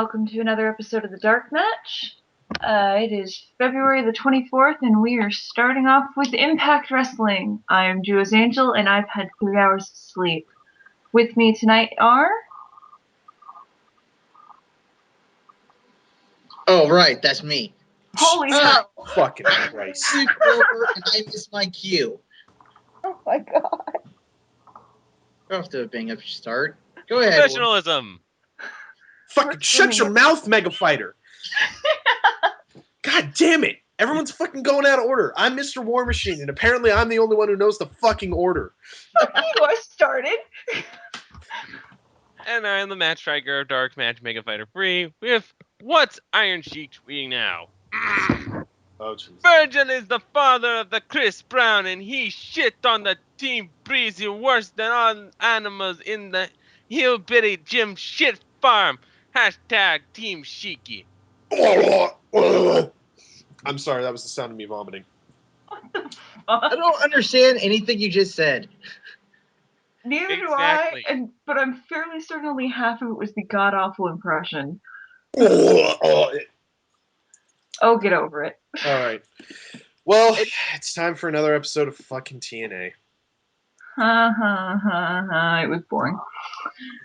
welcome to another episode of the DarkMatch. It is February the 24th, and we are starting off with Impact Wrestling. I am Jules Angel, and I've had 3 hours of sleep. With me tonight are... Oh, right, that's me. Holy crap. Fucking Christ. Sleep over and I miss my cue. Oh my god. We're off to a bang up start. Go ahead. Professionalism. Fucking shut your mouth, Megafighter. God damn it. Everyone's fucking going out of order. I'm Mr. War Machine, and apparently I'm the only one who knows the fucking order. You are started. And I am the match striker of DarkMatch Megafighter 3 with What's Iron Sheik tweeting now? Oh, Jesus. Virgil is the father of the Chris Brown, and he shit on the Team Breezy worse than all animals in the hillbilly Jim shit farm. Hashtag Team Sheiky. I'm sorry, that was the sound of me vomiting. What the fuck? I don't understand anything you just said. Neither Exactly. do I, but I'm fairly certain only half of it was the god-awful impression. All Oh, get over it. right. Well, it's time for another episode of fucking TNA. Ha ha ha ha. It was boring.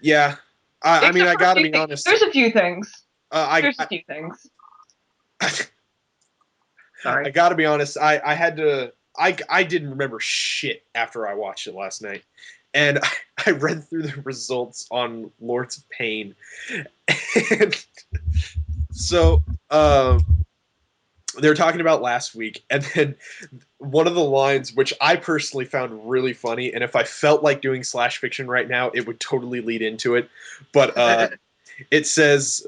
Yeah. I mean, I gotta be honest. There's a few things. I Sorry. I gotta be honest. I didn't remember shit after I watched it last night. And I read through the results on Lords of Pain. And so, they were talking about last week, and then one of the lines, which I personally found really funny, and if I felt like doing slash fiction right now, it would totally lead into it. But it says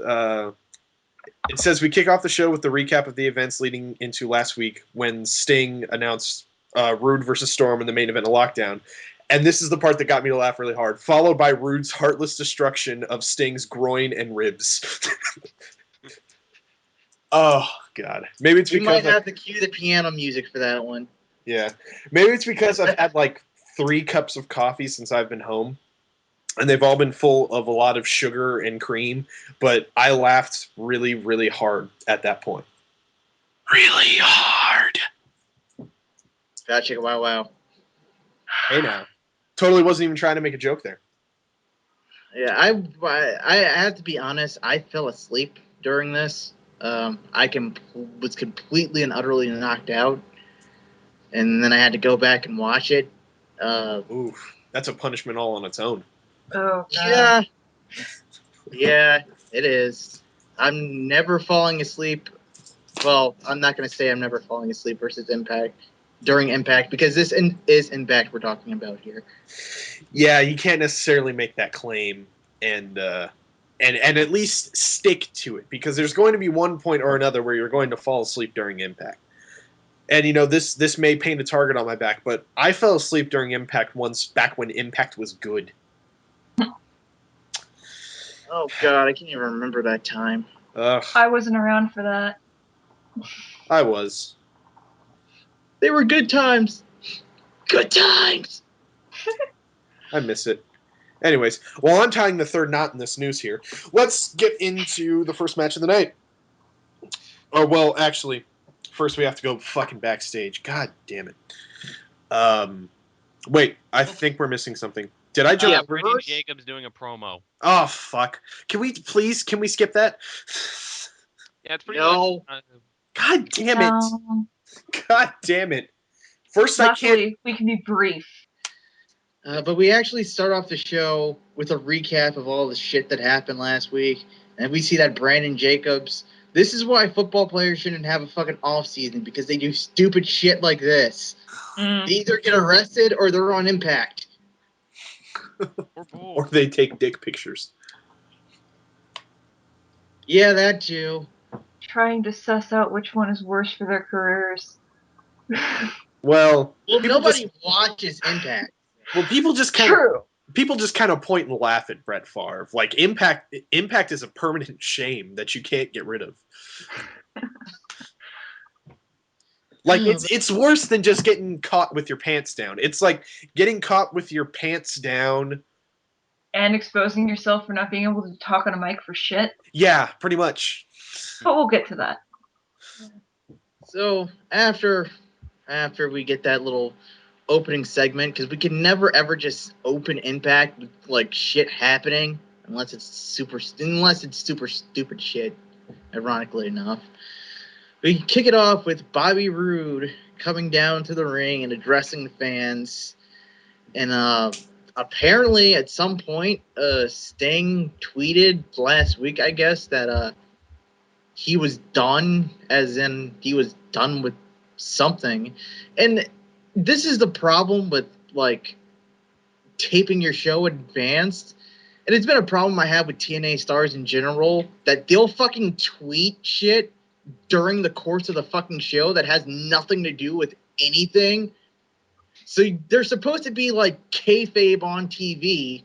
we kick off the show with the recap of the events leading into last week when Sting announced Rude versus Storm in the main event of Lockdown. And this is the part that got me to laugh really hard, followed by Rude's heartless destruction of Sting's groin and ribs. Oh, God. Maybe it's We because might have to cue the piano music for that one. Yeah. Maybe it's because I've had like 3 cups of coffee since I've been home. And they've all been full of a lot of sugar and cream. But I laughed really, really hard at that point. Really hard. Gotcha. Wow. Hey now. Totally wasn't even trying to make a joke there. Yeah, I have to be honest. I fell asleep during this. Was completely and utterly knocked out, and then I had to go back and watch it. Oof, that's a punishment all on its own. Oh, God. Yeah, it is. I'm never falling asleep. Well, I'm not going to say I'm never falling asleep versus during Impact, because this is Impact we're talking about here. Yeah, you can't necessarily make that claim and at least stick to it, because there's going to be one point or another where you're going to fall asleep during Impact. And, you know, this may paint a target on my back, but I fell asleep during Impact once back when Impact was good. Oh, God, I can't even remember that time. I wasn't around for that. I was. They were good times. Good times. I miss it. Anyways, while I'm tying the third knot in this news here, let's get into the first match of the night. Or, well, actually, first we have to go fucking backstage. God damn it. Wait, I think we're missing something. Did I jump? Yeah, Brittany Jacobs doing a promo. Oh, fuck. Can we skip that? Yeah, it's pretty No. much... God damn it. God damn it. First, Luckily, we can be brief. But we actually start off the show with a recap of all the shit that happened last week. And we see that Brandon Jacobs. This is why football players shouldn't have a fucking off season, because they do stupid shit like this. They either get arrested or they're on Impact. Or they take dick pictures. Yeah, that too. Trying to suss out which one is worse for their careers. Well, nobody watches Impact. Well, people just kind of point and laugh at Brett Favre. Like, Impact is a permanent shame that you can't get rid of. Like, it's worse than just getting caught with your pants down. It's like getting caught with your pants down And exposing yourself for not being able to talk on a mic for shit. Yeah, pretty much. But we'll get to that. So after we get that little opening segment, because we can never ever just open Impact with like shit happening unless it's super stupid shit. Ironically enough, we kick it off with Bobby Roode coming down to the ring and addressing the fans, and apparently at some point, Sting tweeted last week, I guess, that he was done, as in he was done with something. And this is the problem with like taping your show in advance. And it's been a problem I have with TNA stars in general, that they'll fucking tweet shit during the course of the fucking show that has nothing to do with anything. So they're supposed to be like kayfabe on TV,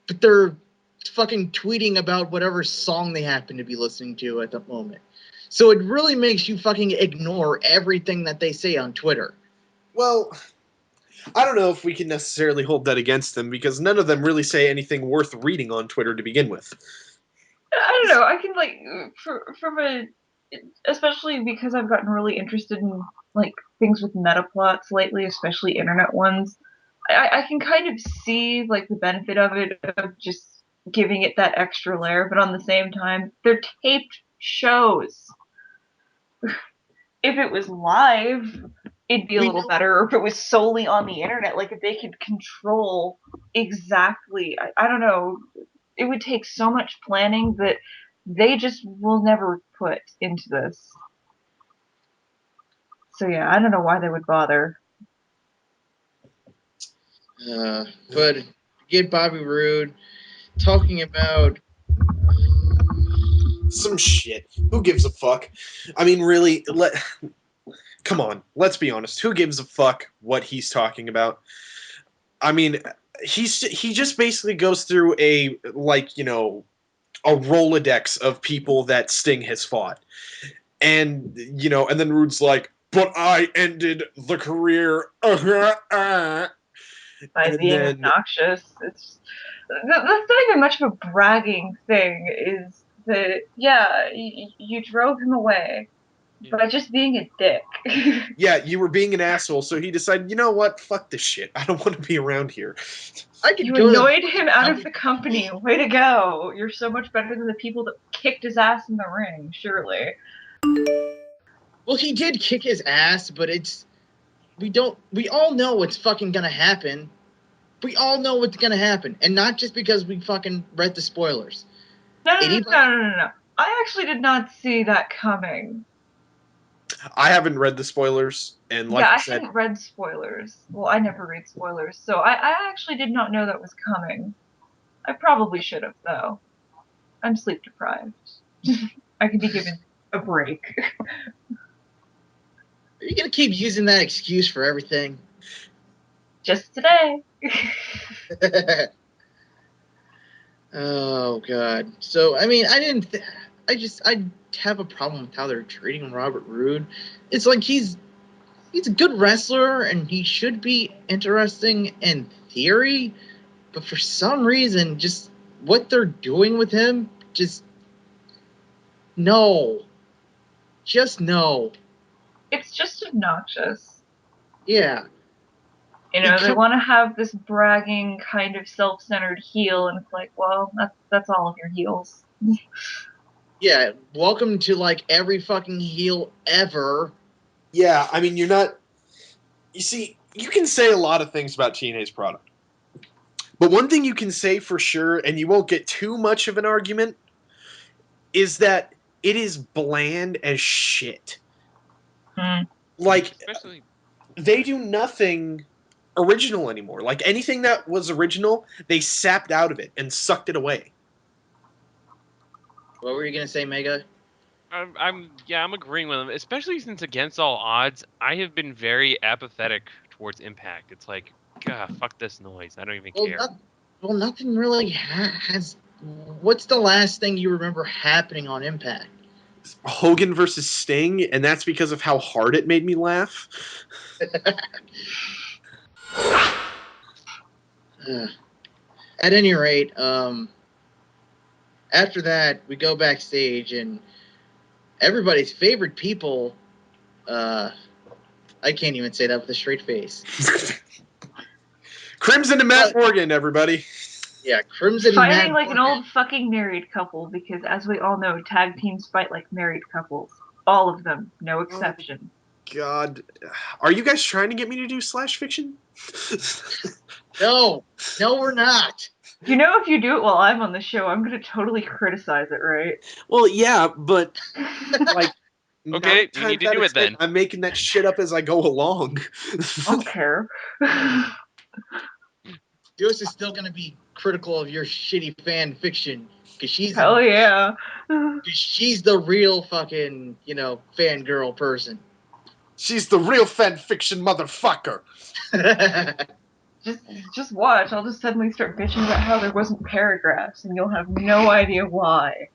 but they're fucking tweeting about whatever song they happen to be listening to at the moment. So it really makes you fucking ignore everything that they say on Twitter. Well, I don't know if we can necessarily hold that against them, because none of them really say anything worth reading on Twitter to begin with. I don't know. I can like from a, especially because I've gotten really interested in like things with meta plots lately, especially internet ones. I can kind of see like the benefit of it, of just giving it that extra layer, but on the same time, they're taped shows. If it was live, it'd be a little better. Or if it was solely on the internet, like if they could control exactly, I don't know, it would take so much planning that they just will never put into this. So yeah, I don't know why they would bother. But get Bobby Roode talking about some shit. Who gives a fuck? I mean, really, come on, let's be honest. Who gives a fuck what he's talking about? I mean, he just basically goes through a, like, you know, a Rolodex of people that Sting has fought. And, you know, and then Rude's like, but I ended the career By being obnoxious. That's not even much of a bragging thing, is that, yeah, you drove him away by just being a dick. Yeah, you were being an asshole, so he decided, you know what, fuck this shit. I don't want to be around here. You annoyed him out of the company. Way to go. You're so much better than the people that kicked his ass in the ring, surely. Well, he did kick his ass, but we all know what's fucking gonna happen. We all know what's gonna happen. And not just because we fucking read the spoilers. No. I actually did not see that coming. I haven't read the spoilers, and like I said, hadn't read spoilers. Well, I never read spoilers, so I actually did not know that was coming. I probably should have, though. I'm sleep deprived. I could be given a break. Are you gonna keep using that excuse for everything? Just today. Oh god. So I mean, I have a problem with how they're treating Robert Roode. It's like he's a good wrestler and he should be interesting in theory, but for some reason, just what they're doing with him, just no. Just no. It's just obnoxious. Yeah. You know, they want to have this bragging, kind of self-centered heel, and it's like, well, that's all of your heels. Yeah, welcome to like every fucking heel ever. Yeah, I mean, you're not. You see, you can say a lot of things about TNA's product, but one thing you can say for sure, and you won't get too much of an argument, is that it is bland as shit. Like, especially, they do nothing original anymore. Like, anything that was original, they sapped out of it and sucked it away. What were you gonna say, Mega? I'm agreeing with him, especially since against all odds, I have been very apathetic towards Impact. It's like, God, fuck this noise. I don't even care. Nothing really has. What's the last thing you remember happening on Impact? Hogan versus Sting, and that's because of how hard it made me laugh. At any rate, after that, we go backstage, and everybody's favorite people, I can't even say that with a straight face. Crimson and Matt Morgan, everybody. Yeah, Crimson and Fighting Matt like an Morgan. old fucking married couple, because as we all know, tag teams fight like married couples. All of them, no exception. God, are you guys trying to get me to do slash fiction? No, we're not. You know, if you do it while I'm on the show, I'm gonna totally criticize it, right? Well, yeah, but like, Okay, you need to do it then. I'm making that shit up as I go along. I don't care. Joyce is still going to be critical of your shitty fan fiction because Hell yeah. she's the real fucking, fangirl person. She's the real fan fiction motherfucker. Just watch. I'll just suddenly start bitching about how there wasn't paragraphs, and you'll have no idea why.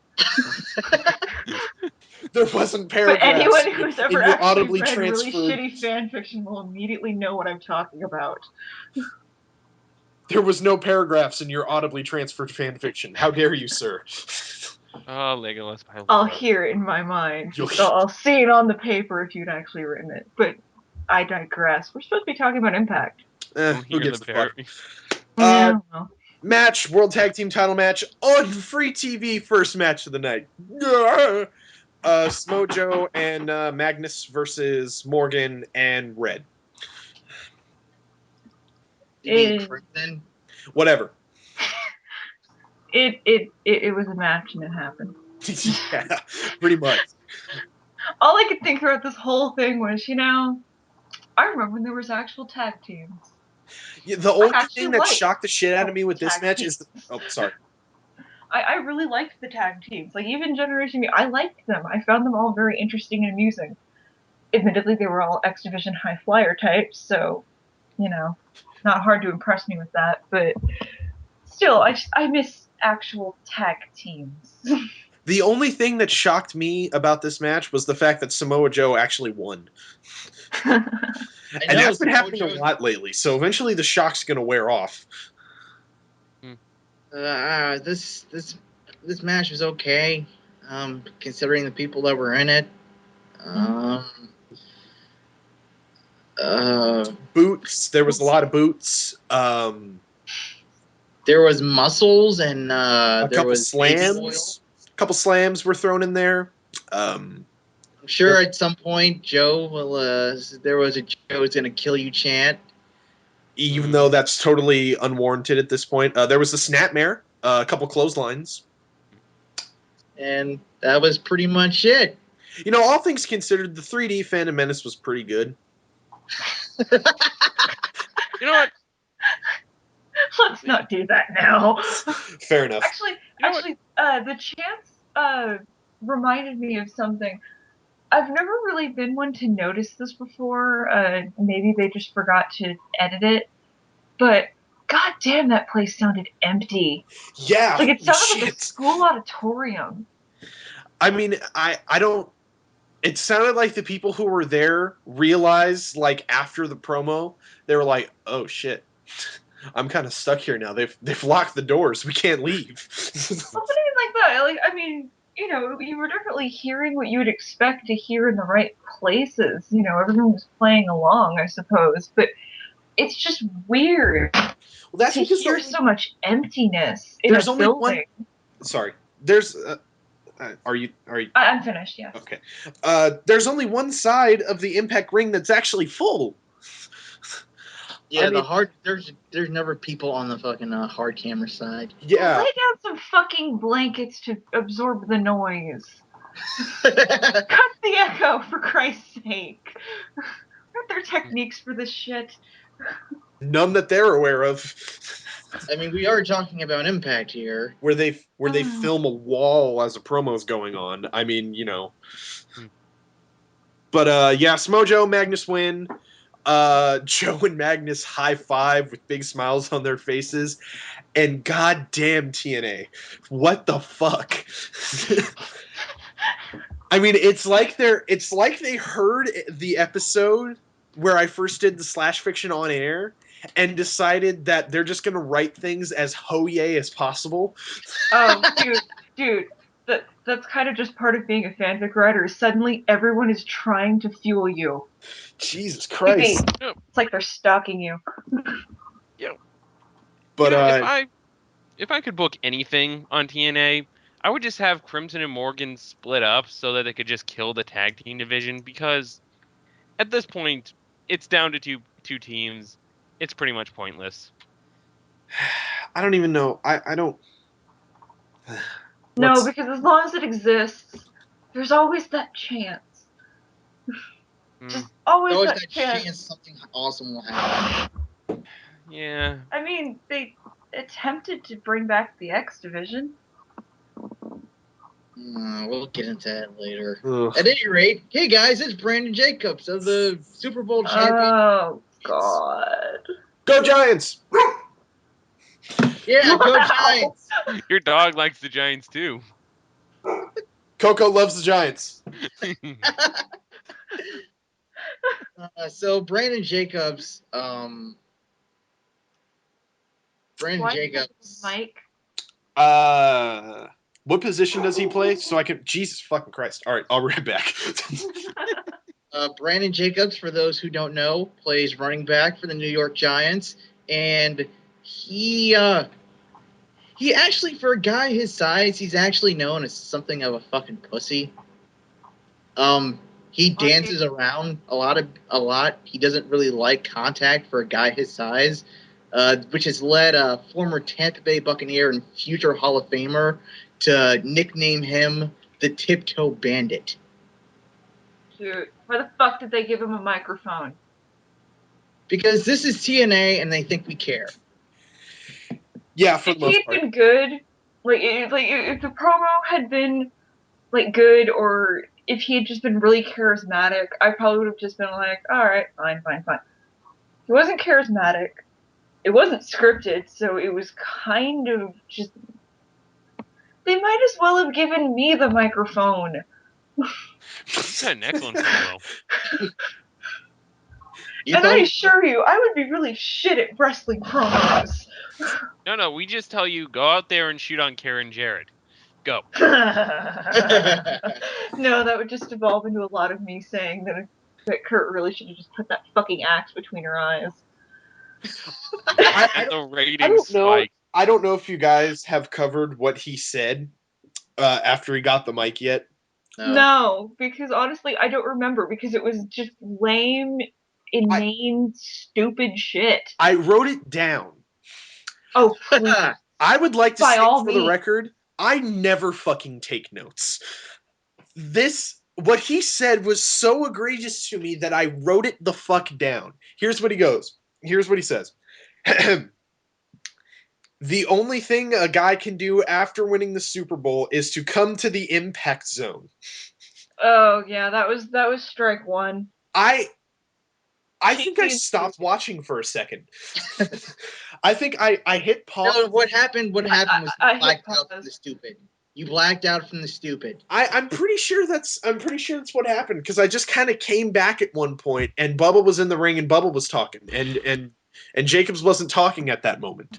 There wasn't paragraphs. But anyone who's ever actually audibly read really transferred. shitty fan fiction will immediately know what I'm talking about. There was no paragraphs in your audibly transferred fan fiction. How dare you, sir? Oh, Legolas. I'll hear it in my mind. I'll see it on the paper if you'd actually written it. But I digress. We're supposed to be talking about Impact. Who gives a fuck? Yeah, well. Match, World Tag Team title match on free TV, first match of the night. Smojo and Magnus versus Morgan and Red. Crimson? Whatever. It was a match and it happened. Yeah, pretty much. All I could think throughout this whole thing was, I remember when there was actual tag teams. Yeah, the only thing that shocked the shit out of me with this match is sorry. I really liked the tag teams. Like, even Generation I liked them. I found them all very interesting and amusing. Admittedly, they were all X Division high flyer types, so, not hard to impress me with that. But still, I miss actual tag teams. The only thing that shocked me about this match was the fact that Samoa Joe actually won. And that's been happening a lot lately, so eventually the shock's going to wear off. This match was okay, considering the people that were in it. Boots. There was a lot of boots. There was muscles and there was slams. A couple slams were thrown in there. I'm sure at some point Joe will. There was a Joe's gonna kill you chant. Even though that's totally unwarranted at this point. There was a snapmare, a couple clotheslines. And that was pretty much it. All things considered, the 3D Phantom Menace was pretty good. You know what? Let's not do that now. Fair enough. Actually, the chants reminded me of something. I've never really been one to notice this before. Maybe they just forgot to edit it. But god damn, that place sounded empty. Yeah. Like, it sounded like a school auditorium. I mean, I don't... It sounded like the people who were there realized, like, after the promo, they were like, oh, shit. I'm kind of stuck here now. They've locked the doors. We can't leave. Something like that. Like, I mean, you were definitely hearing what you would expect to hear in the right places. Everyone was playing along, I suppose. But it's just weird to hear so much emptiness in a building. Sorry. There's... Are you? I'm finished, yes. Okay. There's only one side of the Impact ring that's actually full. Yeah, there's never people on the fucking hard camera side. Yeah. Lay down some fucking blankets to absorb the noise. Cut the echo, for Christ's sake. Aren't there techniques for this shit? None that they're aware of. I mean, we are talking about Impact here. Where they film a wall as a promo's going on. I mean, But yeah, Smojo, Magnus win. Joe and Magnus high five with big smiles on their faces. And goddamn TNA. What the fuck? I mean, it's like they heard the episode where I first did the slash fiction on air, and decided that they're just going to write things as ho-yay as possible. Oh, dude, that's kind of just part of being a fanfic writer. Suddenly, everyone is trying to fuel you. Jesus Christ. It's like they're stalking you. But if I could book anything on TNA, I would just have Crimson and Morgan split up so that they could just kill the tag team division, because at this point it's down to two teams. It's pretty much pointless. I don't even know. I don't. No, because as long as it exists, there's always that chance. Just always Always that chance. something awesome will happen. Yeah. I mean, they attempted to bring back the X division. We'll get into that later. Ugh. At any rate, hey guys, it's Brandon Jacobs of the Super Bowl champion. Oh God! Go Giants! Yeah, go Giants! Your dog likes the Giants too. Coco loves the Giants. So Brandon Jacobs, Mike. What position does he play? So I can. Jesus fucking Christ! All right, I'll be right back. Brandon Jacobs, for those who don't know, plays running back for the New York Giants, and he actually, for a guy his size, he's actually known as something of a fucking pussy. He dances around a lot. He doesn't really like contact for a guy his size, which has led a former Tampa Bay Buccaneer and future Hall of Famer to nickname him the Tiptoe Bandit. Dude, why the fuck did they give him a microphone? Because this is TNA and they think we care. Yeah, for the most If part. he'd been good, if the promo had been like good, or if he had just been really charismatic, I probably would have just been like, all right, fine. He wasn't charismatic. It wasn't scripted, so it was kind of just. They might as well have given me the microphone. He's had an excellent promo. I assure you, I would be really shit at wrestling promos. No, we just tell you, go out there and shoot on Karen Jarrett. Go. No, that would just evolve into a lot of me saying that Kurt really should have just put that fucking axe between her eyes. And the ratings spike. I don't know if you guys have covered what he said after he got the mic yet. No, because honestly, I don't remember, because it was just lame, inane, stupid shit. I wrote it down. Oh, please. I would like to By say all for the means. record, I never fucking take notes. What he said was so egregious to me that I wrote it the fuck down. Here's what he says. The only thing a guy can do after winning the Super Bowl is to come to the impact zone. Oh yeah, that was strike one. I think I stopped watching for a second. I think I hit pause. No, what happened was you blacked out from the stupid. You blacked out from the stupid. I'm pretty sure that's what happened, because I just kind of came back at one point and Bubba was in the ring and Bubba was talking and Jacobs wasn't talking at that moment.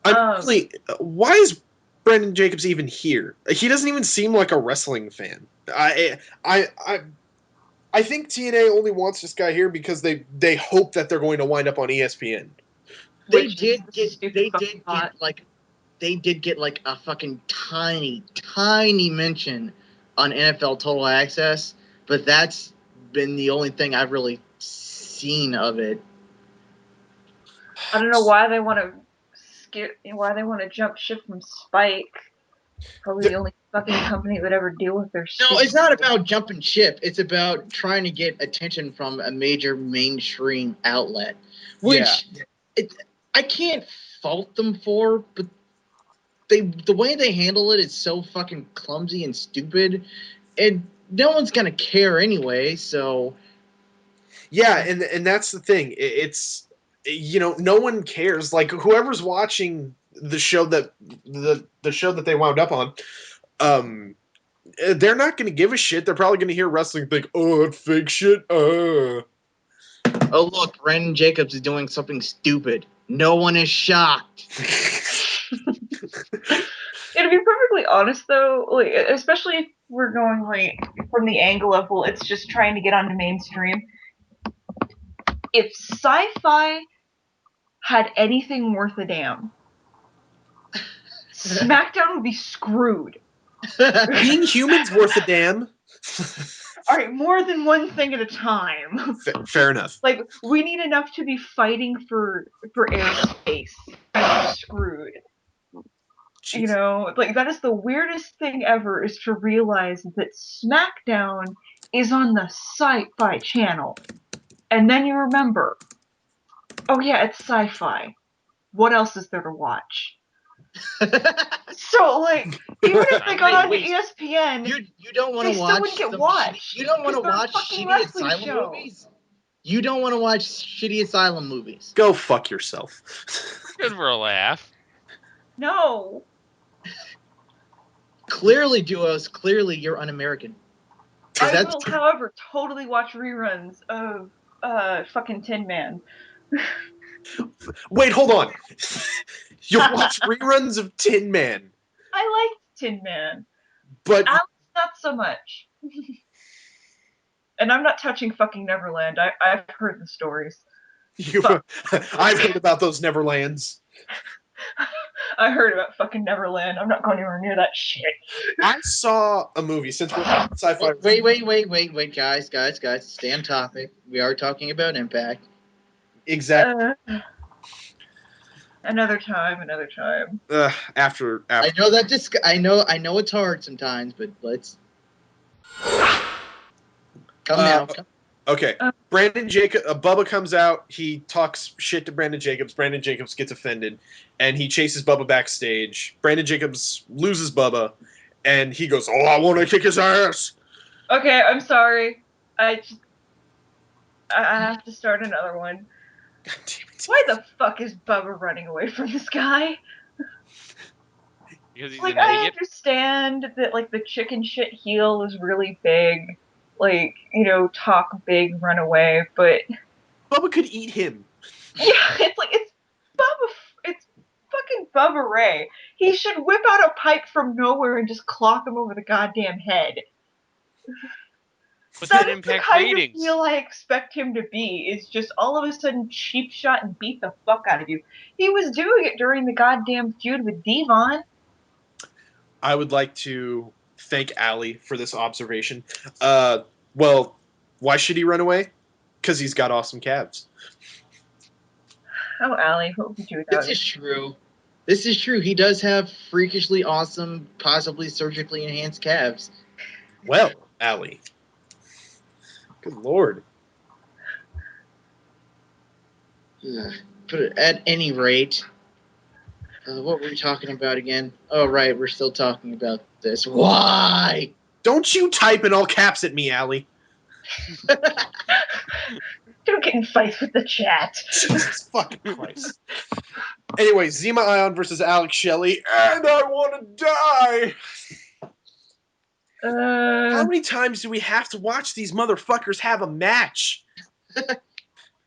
Why is Brandon Jacobs even here? He doesn't even seem like a wrestling fan. I think TNA only wants this guy here because they hope that they're going to wind up on ESPN. They did get like a fucking tiny mention on NFL Total Access, but that's been the only thing I've really seen of it. I don't know why they want to jump ship from Spike. Probably the only fucking company that would ever deal with their shit. No, it's not about jumping ship. It's about trying to get attention from a major mainstream outlet, which I can't fault them for, but the way they handle it is so fucking clumsy and stupid, and no one's gonna care anyway. So yeah, and that's the thing. It's no one cares. Like whoever's watching the show that the show that they wound up on, they're not going to give a shit. They're probably going to hear wrestling and think, oh, that fake shit. Oh, look, Brandon Jacobs is doing something stupid. No one is shocked. Yeah, to be perfectly honest, though, like, especially if we're going like from the angle of, well, it's just trying to get onto mainstream. If sci-fi had anything worth a damn, SmackDown would be screwed. Being human's worth a damn. All right, more than one thing at a time. Fair enough. Like, we need enough to be fighting for airspace. I'm screwed. Jeez. You know, like, that is the weirdest thing ever, is to realize that SmackDown is on the Sci-Fi channel. And then you remember, oh yeah, it's sci-fi. What else is there to watch? So, like, even if they got on ESPN, you don't want they to still watch wouldn't get some watched. You don't want to because they're a watch fucking shitty wrestling Asylum show. movies? You don't want to watch shitty Asylum movies. Go fuck yourself. Good for a laugh. No. Clearly, Duos, clearly you're un-American. I will, however, totally watch reruns of fucking Tin Man. Wait, hold on. You'll watch reruns of Tin Man, I liked Tin Man. but Alex, not so much. And I'm not touching fucking Neverland. I've heard the stories. I've heard about those Neverlands. I heard about fucking Neverland. I'm not going anywhere near that shit. I saw a movie since we're on sci-fi. Wait, guys, stay on topic. We are talking about Impact. Exactly. Another time. After I know that I know it's hard sometimes, but let's come now. Okay. Brandon Jacob, Bubba comes out. He talks shit to Brandon Jacobs. Brandon Jacobs gets offended, and he chases Bubba backstage. Brandon Jacobs loses Bubba, and he goes, "Oh, I want to kick his ass." Okay, I'm sorry. I have to start another one. God damn it. Why the fuck is Bubba running away from this guy? Because he's Like, an I idiot. understand that, like, the chicken shit heel is really big. Like, you know, talk big, run away, but Bubba could eat him. yeah, it's fucking Bubba Ray. He should whip out a pipe from nowhere and just clock him over the goddamn head. But That then is the impact kind ratings. of heel I expect him to be, is just all of a sudden cheap shot and beat the fuck out of you. He was doing it during the goddamn feud with Devon. I would like to thank Allie for this observation. Well, why should he run away? Because he's got awesome calves. Oh, Allie, what would you do without it? This is true. He does have freakishly awesome, possibly surgically enhanced calves. Well, Allie. Good lord. But at any rate, what were we talking about again? Oh, right, we're still talking about this. Why? Don't you type in all caps at me, Allie. Don't get in fights with the chat. Jesus fucking Christ. Anyway, Zima Ion versus Alex Shelley, and I want to die. How many times do we have to watch these motherfuckers have a match?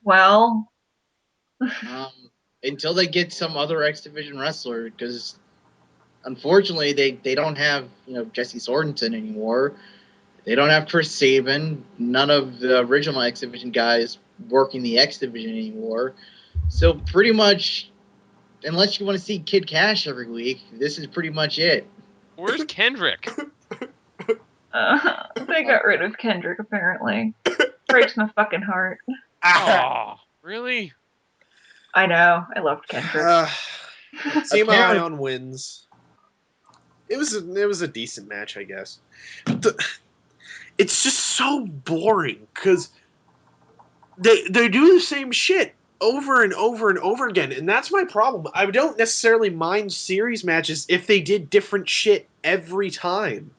Well, Until they get some other X Division wrestler, because unfortunately they don't have Jesse Sorensen anymore. They don't have Chris Sabin. None of the original X Division guys working the X Division anymore. So pretty much, unless you want to see Kid Cash every week, this is pretty much it. Where's Kendrick? they got rid of Kendrick, apparently. Breaks my fucking heart. Oh, really? I know. I loved Kendrick. Zima Ion wins. It was a decent match, I guess. It's just so boring because they do the same shit over and over and over again, and that's my problem. I don't necessarily mind series matches if they did different shit every time.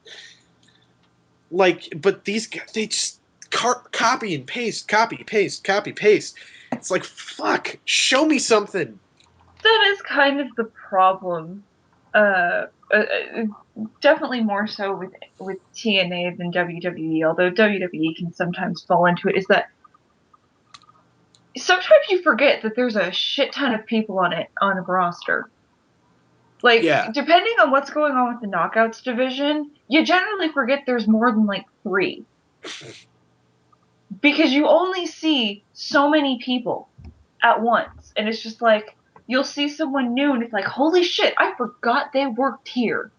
But these guys, they just copy and paste, copy paste, copy paste. It's like, fuck, show me something. That is kind of the problem. Definitely more so with TNA than WWE, although WWE can sometimes fall into it, is that sometimes you forget that there's a shit ton of people on a roster. Like, Yeah. depending on what's going on with the Knockouts division, you generally forget there's more than, like, 3. Because you only see so many people at once. And it's just like, you'll see someone new and it's like, holy shit, I forgot they worked here.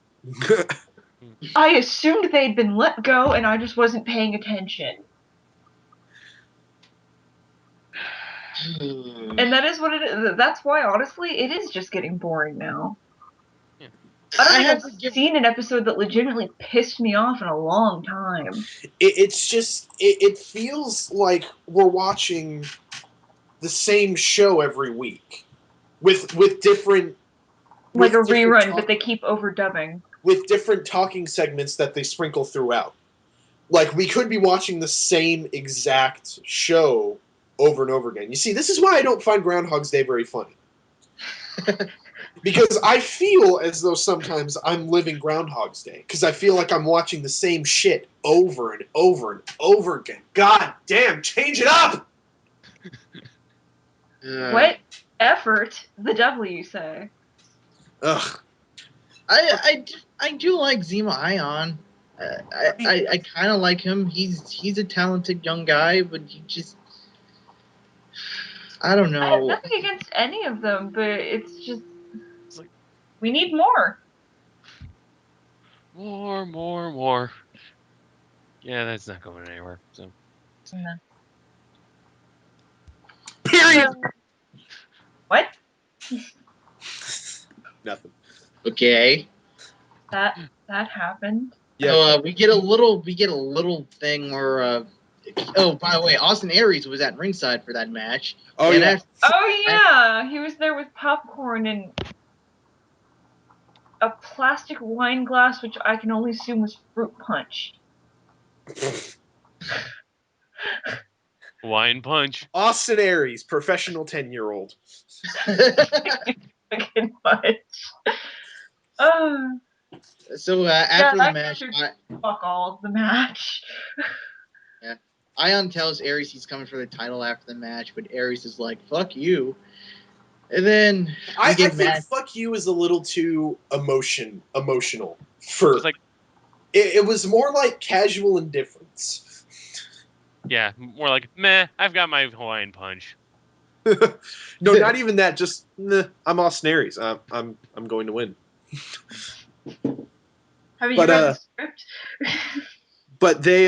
I assumed they'd been let go and I just wasn't paying attention. And that is what it is. That's why, honestly, it is just getting boring now. Yeah. I don't think I've seen an episode that legitimately pissed me off in a long time. It's just, it feels like we're watching the same show every week with different, Like a with different rerun, but they keep overdubbing. with different talking segments that they sprinkle throughout. Like, we could be watching the same exact show over and over again. You see, this is why I don't find Groundhog's Day very funny. Because I feel as though sometimes I'm living Groundhog's Day. Because I feel like I'm watching the same shit over and over and over again. God damn, change it up! What effort? The devil, you say? Ugh. I do like Zima Ion. I kind of like him. He's a talented young guy, but he just, I don't I have know. nothing against any of them, but it's just, It's like, we need more. more. Yeah, that's not going anywhere. So Period! What? Nothing. Okay. That happened. Yeah. So we get a little thing where oh, by the way, Austin Aries was at ringside for that match. Oh, and yeah. Oh yeah, he was there with popcorn and a plastic wine glass, which I can only assume was fruit punch. wine punch. Austin Aries, professional 10-year-old. Fucking much. So after yeah, the match, fuck all of the match. Ion tells Aries he's coming for the title after the match, but Aries is like, "Fuck you." And then I think "fuck you" is a little too emotional for. It's like, it was more like casual indifference. yeah, more like, meh, I've got my Hawaiian punch. No, not even that. Just, nah, I'm Austin Aries. I'm going to win. Have you read the script? But they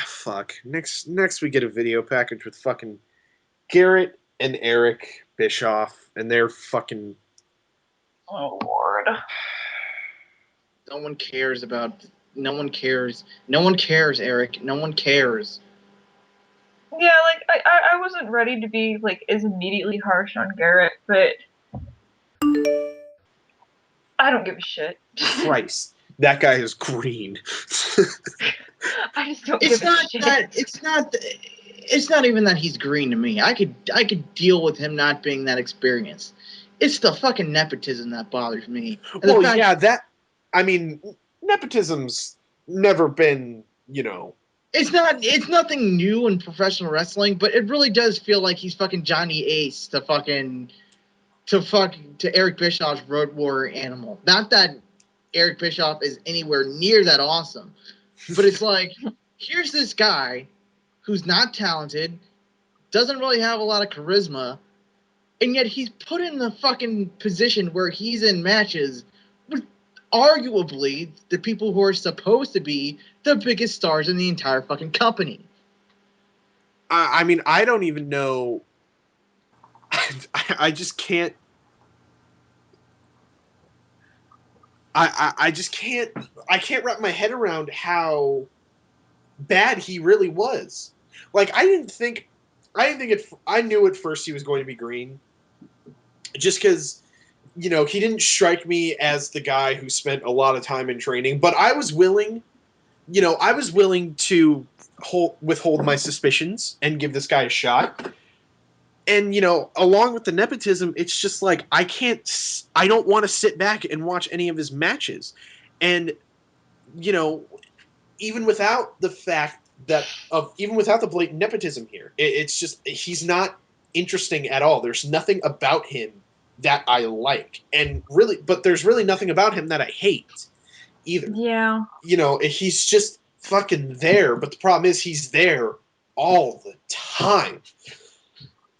fuck. Next we get a video package with fucking Garrett and Eric Bischoff, and they're fucking. Oh Lord. No one cares, Eric. No one cares. Yeah, like I wasn't ready to be like as immediately harsh on Garrett, but I don't give a shit. Christ, that guy is green. I just don't give a shit. It's not even that he's green to me. I could deal with him not being that experienced. It's the fucking nepotism that bothers me. Well, yeah, that. I mean, nepotism's never been, It's nothing new in professional wrestling, but it really does feel like he's fucking Johnny Ace to Eric Bischoff's Road Warrior Animal. Not that Eric Bischoff is anywhere near that awesome, but it's like, here's this guy who's not talented, doesn't really have a lot of charisma, and yet he's put in the fucking position where he's in matches with arguably the people who are supposed to be the biggest stars in the entire fucking company. I mean, I don't even know. I just can't. I just can't. I can't wrap my head around how bad he really was. Like, I didn't think I knew at first he was going to be green, just because he didn't strike me as the guy who spent a lot of time in training. But I was willing, to withhold my suspicions and give this guy a shot. And along with the nepotism, it's just like I don't want to sit back and watch any of his matches. And even without the fact that of even without the blatant nepotism here, it's just he's not interesting at all. There's nothing about him that I like, and really, but there's really nothing about him that I hate either. Yeah. He's just fucking there, but the problem is he's there all the time.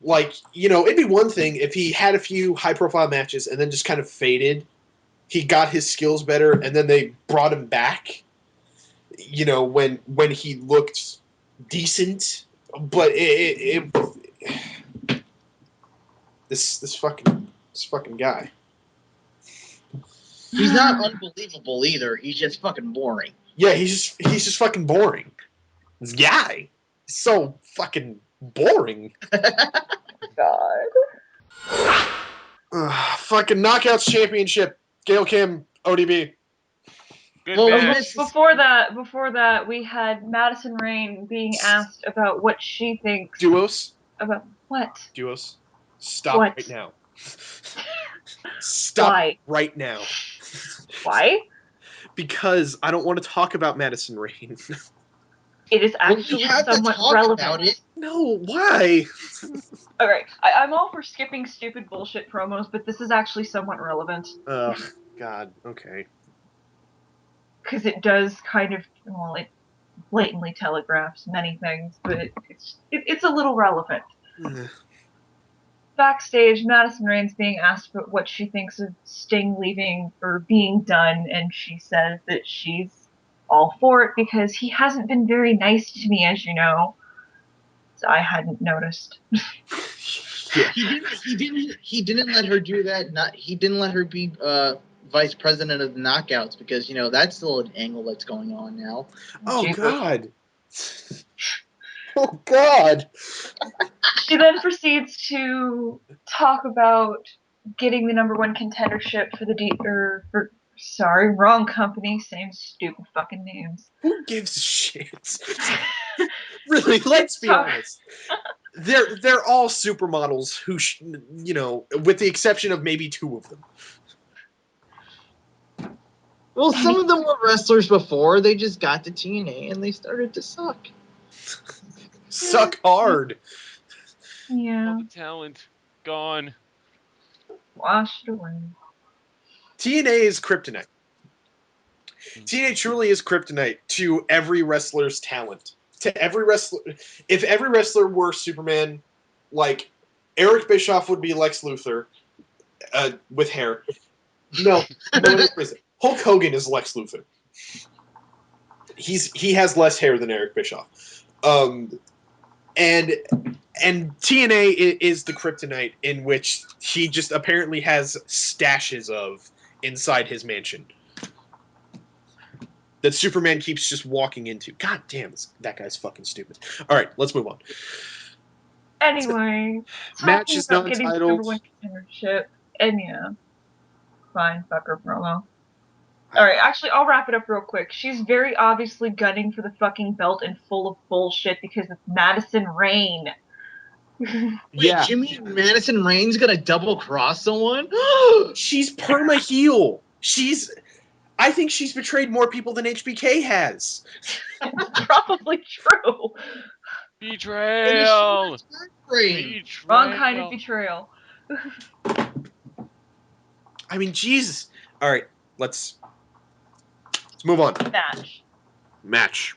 Like, it'd be one thing if he had a few high-profile matches and then just kind of faded. He got his skills better, and then they brought him back. When he looked decent, but this fucking guy. He's not unbelievable either. He's just fucking boring. Yeah, he's just fucking boring. This guy is so fucking boring. God. Fucking Knockouts Championship. Gail Kim, ODB. Good Well, match. Before that, we had Madison Rain being asked about what she thinks Duos. about what? Duos. Stop What? right now. Stop Why? right now. Why? Because I don't want to talk about Madison Rain. It is Well, we actually have to somewhat talk relevant. about it. No, why? Alright, I'm all for skipping stupid bullshit promos, but this is actually somewhat relevant. Ugh, God, okay. Because it does kind of, it blatantly telegraphs many things, but it's a little relevant. Backstage, Madison Rain's being asked about what she thinks of Sting leaving or being done, and she says that she's all for it because he hasn't been very nice to me, as you know. So I hadn't noticed. Yeah. He didn't let her do that. He didn't let her be vice president of the Knockouts because that's still an angle that's going on now. Oh, Jesus. God. Oh, God. She then proceeds to talk about getting the #1 contendership for the wrong company, same stupid fucking names. Who gives a shit? Really, let's be honest. They're all supermodels who, with the exception of maybe 2 of them. Well, some of them were wrestlers before. They just got to TNA and they started to suck. Suck hard. Yeah. All the talent gone. Washed away. TNA is kryptonite. TNA truly is kryptonite to every wrestler's talent. To every wrestler, if every wrestler were Superman, like Eric Bischoff would be Lex Luthor, with hair. No, it isn't. Hulk Hogan is Lex Luthor. He has less hair than Eric Bischoff, and TNA is the kryptonite in which he just apparently has stashes of inside his mansion that Superman keeps just walking into. God damn, that guy's fucking stupid. All right, let's move on. Anyway, Match talking is about not getting the entitled. #1 contendership, and fine, fucker promo. Alright, actually, I'll wrap it up real quick. She's very obviously gunning for the fucking belt and full of bullshit because it's Madison Rain. Yeah, Wait, you mean Madison Rain's gonna double cross someone? she's perma heel. I think she's betrayed more people than HBK has. Probably true. Betrayal. Rain. Wrong kind of betrayal. I mean, Jesus. All right, let's move on. Match.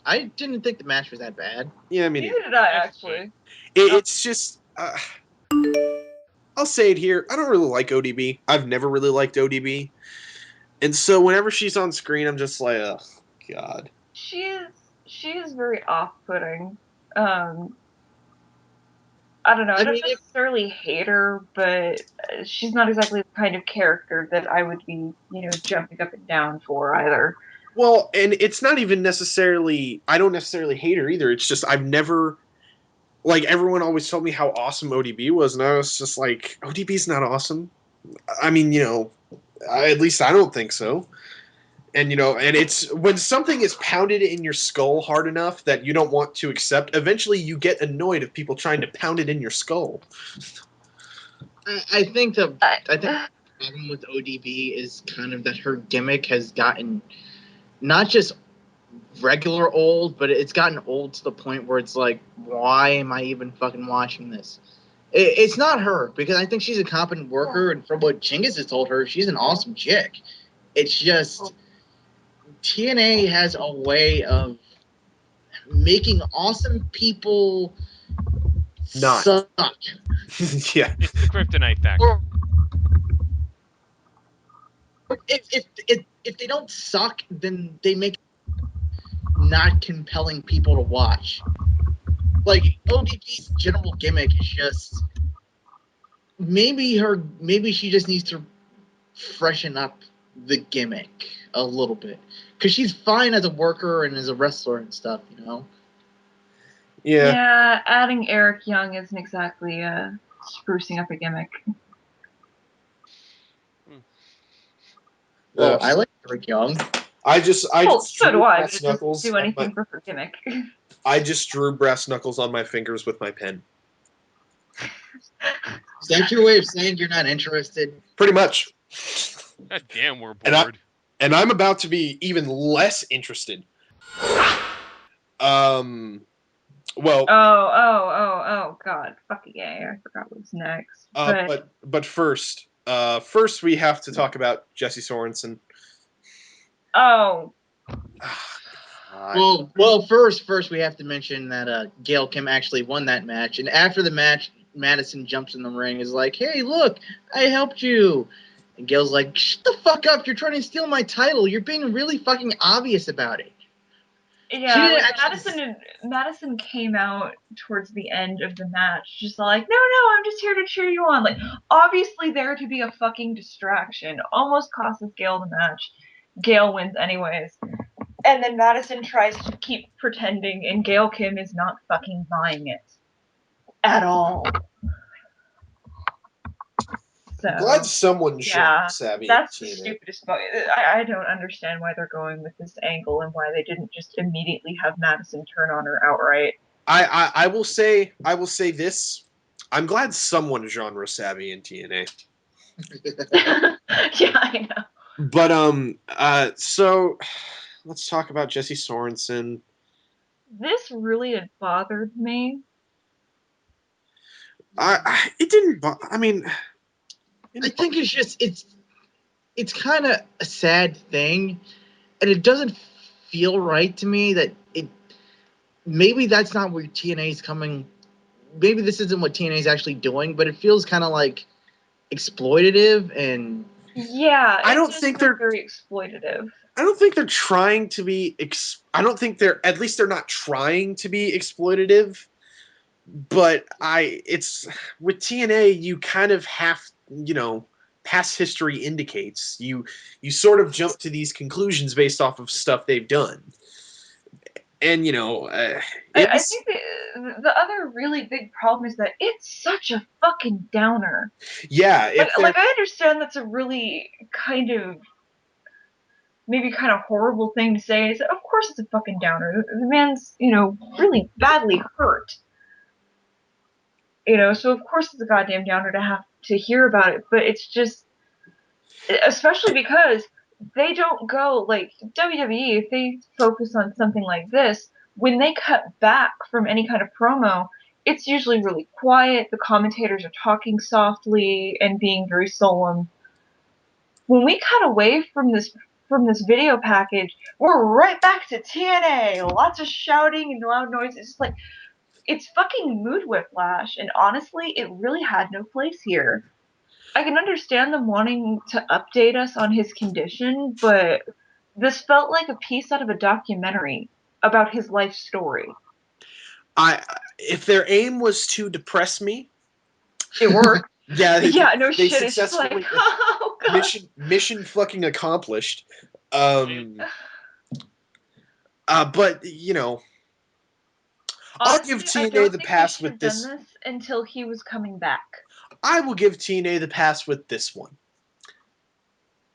I didn't think the match was that bad. Yeah, I mean, Neither did I, actually. it's just. I'll say it here. I don't really like ODB. I've never really liked ODB, and so whenever she's on screen, I'm just like, oh God. She is very off-putting. I don't know. I don't necessarily hate her, but she's not exactly the kind of character that I would be, jumping up and down for either. Well, and it's not even necessarily. I don't necessarily hate her either. It's just I've never. Like, everyone always told me how awesome ODB was, and I was just like, ODB's not awesome. I mean, at least I don't think so. And, and it's when something is pounded in your skull hard enough that you don't want to accept, eventually you get annoyed of people trying to pound it in your skull. I think the problem with ODB is kind of that her gimmick has gotten not just regular old, but it's gotten old to the point where it's like, why am I even fucking watching this? It's not her, because I think she's a competent worker, and from what Chinggis has told her, she's an awesome chick. It's just TNA has a way of making awesome people Not. suck. Yeah. It's the kryptonite factor. Or if they don't suck, then they make not compelling people to watch. Like ODP's general gimmick is just maybe she just needs to freshen up the gimmick a little bit, because she's fine as a worker and as a wrestler and stuff, you know. Yeah. Adding Eric Young isn't exactly sprucing up a gimmick. Well, I like Eric Young. I just So drew do I, but brass it doesn't knuckles. do anything for her gimmick. I just drew brass knuckles on my fingers with my pen. Is that your way of saying you're not interested? Pretty much. God damn, we're And bored. And I'm about to be even less interested. Well. Oh, God. Fucking A. I forgot what was next. But first we have to talk about Jesse Sorensen. Oh. Well, first we have to mention that Gail Kim actually won that match, and after the match, Madison jumps in the ring, is like, "Hey, look, I helped you." And Gail's like, "Shut the fuck up! You're trying to steal my title. You're being really fucking obvious about it." Yeah, like Madison came out towards the end of the match, just like, no, I'm just here to cheer you on. Like, obviously there to be a fucking distraction. Almost costs Gail the match. Gail wins anyways. And then Madison tries to keep pretending, and Gail Kim is not fucking buying it. At all. So, I'm glad someone showed savvy. That's the stupidest part. I don't understand why they're going with this angle and why they didn't just immediately have Madison turn on her outright. I will say this. I'm glad someone genre savvy in TNA. Yeah, I know. But so let's talk about Jesse Sorensen. This really had bothered me. It didn't. I mean, I think it's just it's kind of a sad thing, and it doesn't feel right to me that it. Maybe that's not where TNA is coming. Maybe this isn't what TNA is actually doing, but it feels kind of like exploitative and. Yeah, I don't think they're very exploitative. I don't think they're trying to be. I don't think they're. At least they're not trying to be exploitative. But it's with TNA, you kind of have, past history indicates you sort of jump to these conclusions based off of stuff they've done. And I think the other really big problem is that it's such a fucking downer. Yeah, like I understand that's a really kind of horrible thing to say. Is of course it's a fucking downer. The man's really badly hurt. So of course it's a goddamn downer to have to hear about it. But it's just, especially because they don't go like WWE. If they focus on something like this, when they cut back from any kind of promo, it's usually really quiet. The commentators are talking softly and being very solemn. When we cut away from this video package, we're right back to TNA. Lots of shouting and loud noise. It's just like, it's fucking mood whiplash. And honestly, it really had no place here. I can understand them wanting to update us on his condition, but this felt like a piece out of a documentary about his life story. If their aim was to depress me, it worked. Yeah, no they shit. It's just like, oh god. Mission fucking accomplished. But I'll give TNA the pass with this. Done this until he was coming back. I will give TNA the pass with this one.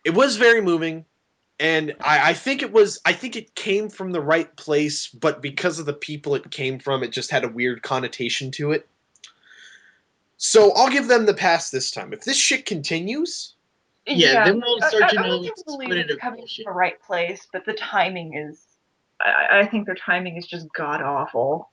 It was very moving, and I think it came from the right place, but because of the people it came from, it just had a weird connotation to it. So I'll give them the pass this time. If this shit continues, then we'll start to know it's coming from the right place, but the timing is I think their timing is just god awful.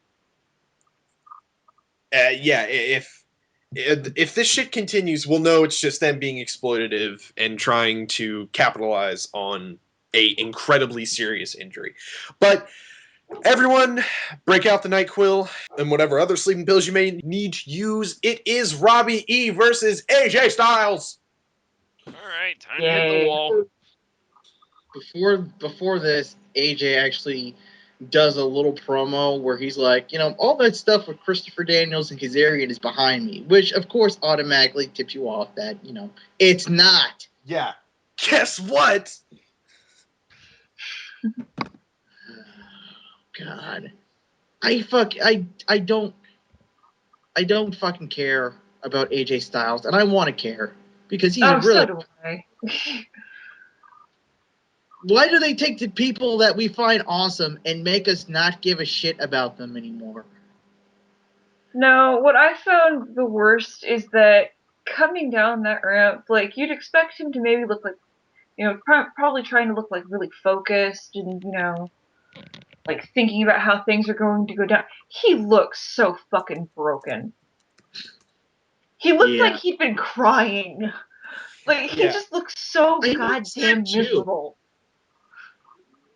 Yeah, if this shit continues, we'll know it's just them being exploitative and trying to capitalize on a incredibly serious injury. But everyone, break out the NyQuil and whatever other sleeping pills you may need to use. It is Robbie E versus AJ Styles. All right, time to hit the Yay. wall. Before this, AJ actually does a little promo where he's like, all that stuff with Christopher Daniels and Kazarian is behind me, which of course automatically tips you off that, it's not. Yeah. Guess what? God. I don't fucking care about AJ Styles, and I want to care because he's Oh, really. so do I. Why do they take the people that we find awesome and make us not give a shit about them anymore? No, what I found the worst is that coming down that ramp, like, you'd expect him to maybe look like, probably trying to look like really focused and, like thinking about how things are going to go down. He looks so fucking broken. He looked like he'd been crying. Like, he just looks so goddamn miserable.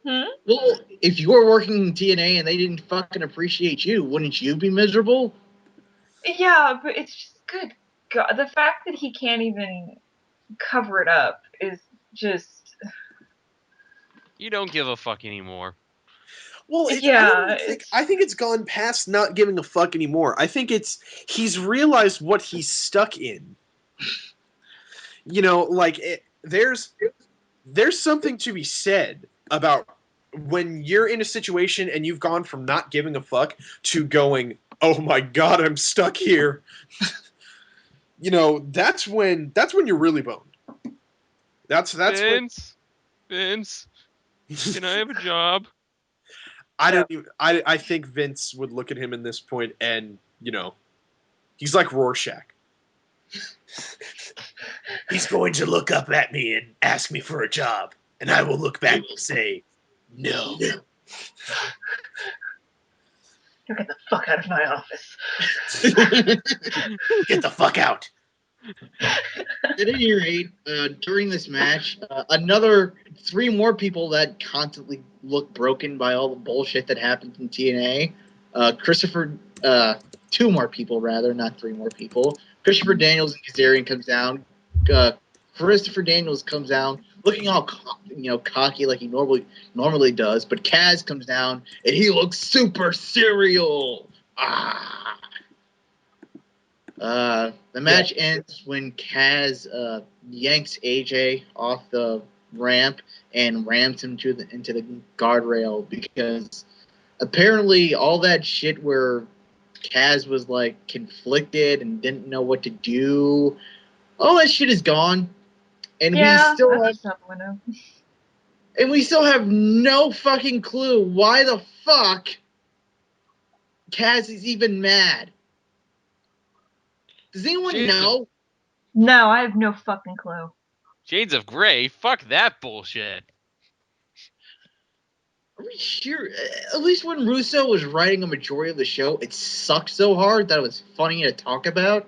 Well, if you were working in TNA and they didn't fucking appreciate you, wouldn't you be miserable? Yeah, but it's just good. God, the fact that he can't even cover it up is just. You don't give a fuck anymore. Well, I think it's gone past not giving a fuck anymore. I think he's realized what he's stuck in. There's something to be said about when you're in a situation and you've gone from not giving a fuck to going, oh my god, I'm stuck here. That's when you're really boned. That's Vince, can I have a job? I think Vince would look at him in this point and, he's like Rorschach. He's going to look up at me and ask me for a job, and I will look back and say, no. You get the fuck out of my office. Get the fuck out. At any rate, during this match, another 3 more people that constantly look broken by all the bullshit that happened in TNA. 2 more people rather, not 3 more people. Christopher Daniels and Kazarian comes down. Christopher Daniels comes down looking all cocky like he normally does, but Kaz comes down and he looks super serial. The match ends when Kaz yanks AJ off the ramp and rams him into the guardrail because apparently all that shit where Kaz was like conflicted and didn't know what to do, all that shit is gone, and we still have no fucking clue why the fuck Kaz is even mad. Does anyone know? No, I have no fucking clue. Shades of Grey? Fuck that bullshit. Are we sure? At least when Russo was writing a majority of the show, it sucked so hard that it was funny to talk about.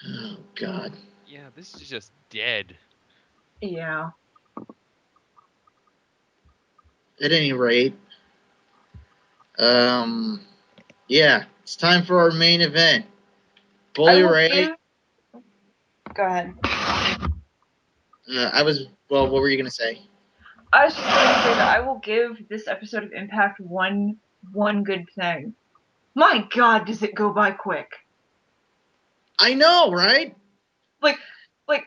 Oh, God. Yeah, this is just dead. Yeah. At any rate, yeah, it's time for our main event. Bully Ray. Go ahead. What were you going to say? I was just going to say that I will give this episode of Impact one good thing. My God, does it go by quick? I know, right? Like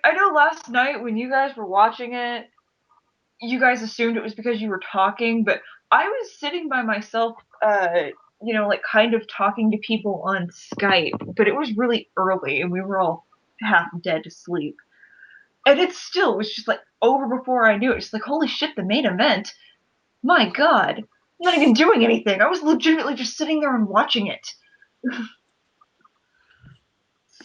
I know last night when you guys were watching it, you guys assumed it was because you were talking, but I was sitting by myself, like kind of talking to people on Skype, but it was really early and we were all half dead to sleep. And it still was just like over before I knew it. It's like, holy shit, the main event. My God. I'm not even doing anything. I was legitimately just sitting there and watching it.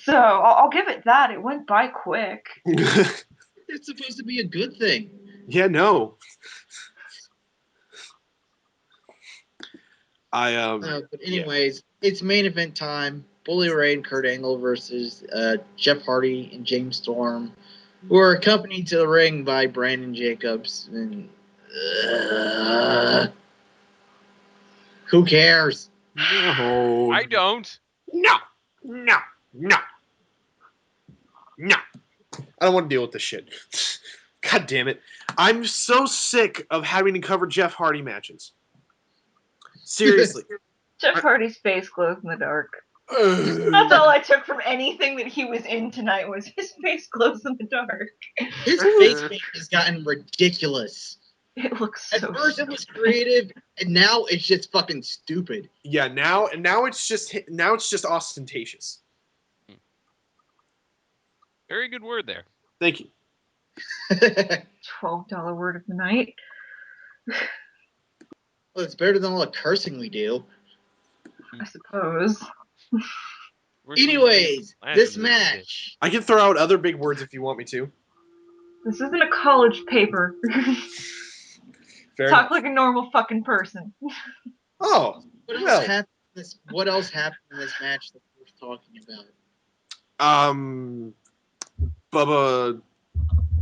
So I'll give it that. It went by quick. It's supposed to be a good thing. Yeah, no. But anyways, it's main event time. Bully Ray and Kurt Angle versus Jeff Hardy and James Storm, who are accompanied to the ring by Brandon Jacobs. And who cares? No. I don't. No. No. No. No. I don't want to deal with this shit. God damn it. I'm so sick of having to cover Jeff Hardy matches. Seriously. Jeff Hardy's face glows in the dark. That's all I took from anything that he was in tonight was his face glows in the dark. His face paint has gotten ridiculous. It looks At so first stupid. it was creative, and now it's just fucking stupid. Yeah, now it's just ostentatious. Very good word there. Thank you. $12 word of the night. Well, it's better than all the cursing we do. I suppose. Anyways, this match. I can throw out other big words if you want me to. This isn't a college paper. Fair Talk enough. like a normal fucking person. Oh, What else well. happened? What else happened in this match that we're talking about? Bubba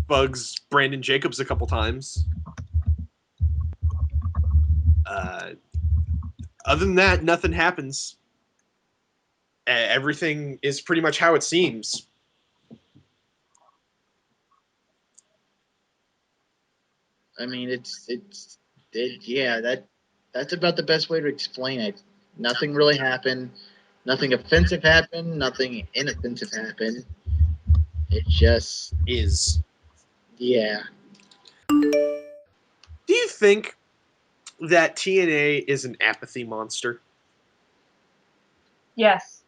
bugs Brandon Jacobs a couple times. Other than that, nothing happens. Everything is pretty much how it seems. I mean, that's about the best way to explain it. Nothing really happened. Nothing offensive happened. Nothing inoffensive happened. It just Is. yeah. Do you think that TNA is an apathy monster? Yes.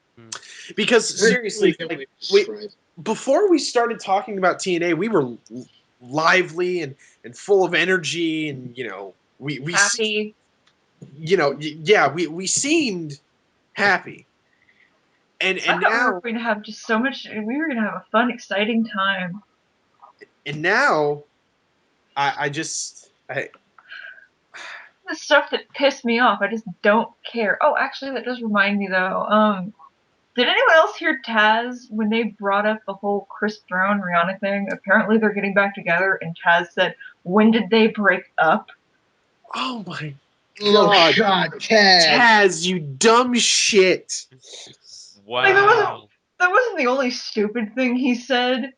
Because seriously, Good way to wait, describe it. before we started talking about TNA, we were lively and full of energy, and we Happy. we seemed happy, and I thought we now were going to have just so much. We were going to have a fun, exciting time. now The stuff that pissed me off, I just don't care. Oh, actually, that does remind me though. Did anyone else hear Taz when they brought up the whole Chris Brown Rihanna thing? Apparently, they're getting back together, and Taz said, "When did they break up?" oh my Oh God. God, Taz. Taz, you dumb shit. Wow. That wasn't the only stupid thing he said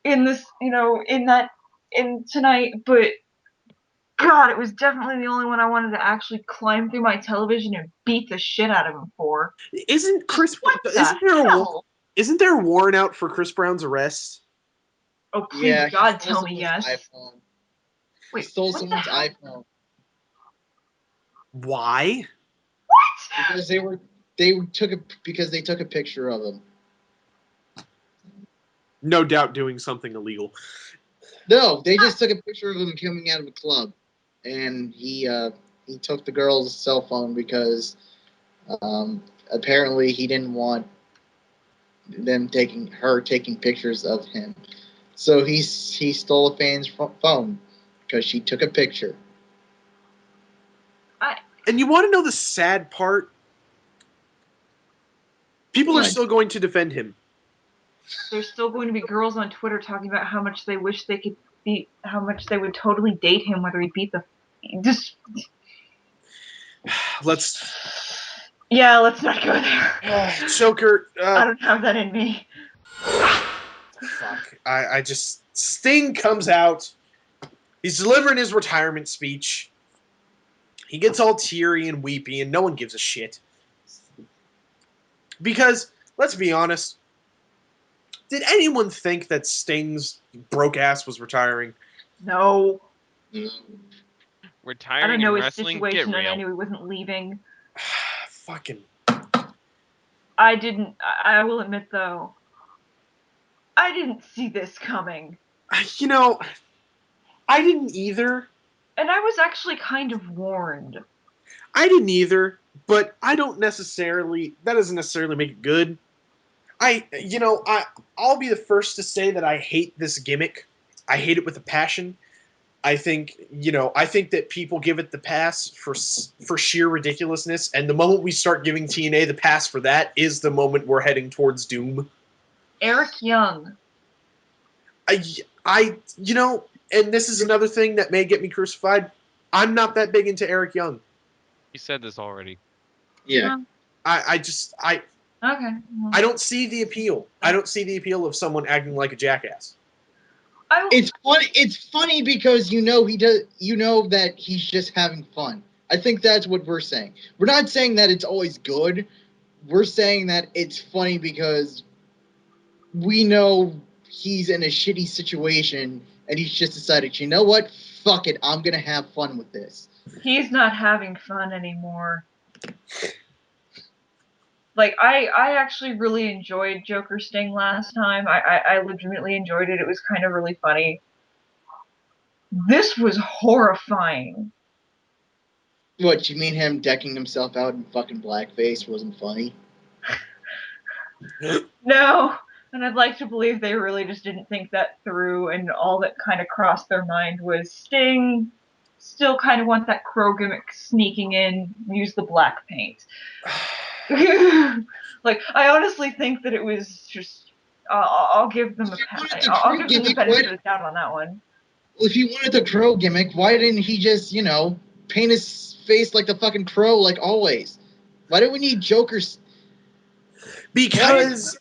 in this, in tonight, but God, it was definitely the only one I wanted to actually climb through my television and beat the shit out of him for. Isn't Chris? What the hell? hell? Isn't there a warrant out for Chris Brown's arrest? Oh, please, Yeah, God, he stole tell me someone's yes. iPhone. He Wait, stole what the someone's hell? iPhone Why? What? because they took a picture of him. No doubt doing something illegal. No, they just took a picture of him coming out of a club, and he took the girl's cell phone because apparently he didn't want them taking pictures of him. So he stole a fan's phone because she took a picture. And you want to know the sad part? People are What? still going to defend him. There's still going to be girls on Twitter talking about how much they wish they could beat, how much they would totally date him, whether he beat the. Just. Let's. Yeah, let's not go there. Choker. I don't have that in me. Fuck. I just. Sting comes out. He's delivering his retirement speech. He gets all teary and weepy, and no one gives a shit. Because, let's be honest, did anyone think that Sting's broke ass was retiring? No. I Retiring don't know in his wrestling, get situation, and I real. knew he wasn't leaving. Fucking. I didn't. I will admit, though, I didn't see this coming. You know, I didn't either. And I was actually kind of warned. I didn't either, but I don't necessarily. That doesn't necessarily make it good. I'll be the first to say that I hate this gimmick. I hate it with a passion. I think that people give it the pass for sheer ridiculousness, and the moment we start giving TNA the pass for that is the moment we're heading towards doom. Eric Young. And this is another thing that may get me crucified. I'm not that big into Eric Young. You said this already. Yeah. Okay. I don't see the appeal. I don't see the appeal of someone acting like a jackass. It's funny. It's funny because you know he does. You know that he's just having fun. I think that's what we're saying. We're not saying that it's always good. We're saying that it's funny because we know he's in a shitty situation and he's just decided, you know what? Fuck it. I'm gonna have fun with this. He's not having fun anymore. Like, I actually really enjoyed Joker Sting last time. I legitimately enjoyed it. It was kind of really funny. This was horrifying. What, you mean him decking himself out in fucking blackface wasn't funny? No. And I'd like to believe they really just didn't think that through, and all that kind of crossed their mind was Sting still kind of want that Crow gimmick sneaking in, use the black paint. Like, I honestly think that it was just. I'll give them I'll give them the benefit of the doubt on that one. Well, if he wanted the Crow gimmick, why didn't he just, paint his face like the fucking Crow like always? Why do we need Joker's? Because